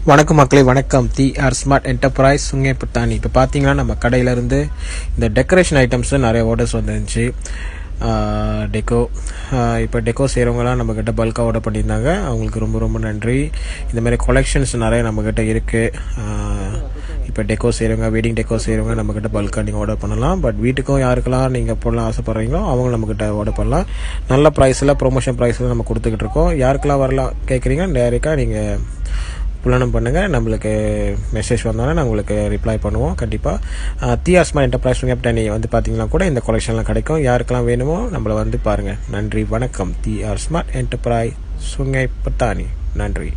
வணக்கம் மக்களே, வணக்கம். TR smart enterprise Sungai Petani. இப்போ பார்த்தீங்கன்னா நம்ம கடையிலேருந்து இந்த டெக்கரேஷன் ஐட்டம்ஸு நிறைய ஆர்டர்ஸ் வந்துருந்துச்சு. டெக்கோ இப்போ டெக்கோ செய்கிறவங்களாம் நம்மக்கிட்ட பல்காக ஆர்டர் பண்ணியிருந்தாங்க. அவங்களுக்கு ரொம்ப ரொம்ப நன்றி. இந்தமாதிரி கொலெக்ஷன்ஸ் நிறைய நம்மக்கிட்ட இருக்குது. இப்போ டெக்கோ செய்கிறவங்க, வெட்டிங் டெக்கோ செய்கிறவங்க நம்மக்கிட்ட பல்காக நீங்கள் ஆர்டர் பண்ணலாம். பட் வீட்டுக்கும் யாருக்கெல்லாம் நீங்கள் போடலாம் ஆசைப்பட்றீங்களோ அவங்க நம்மக்கிட்ட ஆர்டர் பண்ணலாம். நல்ல ப்ரைஸில், ப்ரொமோஷன் ப்ரைஸில் நம்ம கொடுத்துக்கிட்டு இருக்கோம். யாருக்கெல்லாம் வரலாம் கேட்குறீங்க, டேரெக்டாக நீங்கள் புலனம் பண்ணுங்கள். நம்மளுக்கு மெசேஜ் வந்தாலும் நான் உங்களுக்கு ரிப்ளை பண்ணுவோம் கண்டிப்பாக. TR ஸ்மார்ட் என்டர்பிரைஸ் சுங்கைப்பட்டாணி வந்து பார்த்தீங்கன்னா கூட இந்த கொலெக்ஷன்லாம் கிடைக்கும். யாருக்கெல்லாம் வேணுமோ நம்மளை வந்து பாருங்கள். நன்றி, வணக்கம். TR smart enterprise Sungai Petani. நன்றி.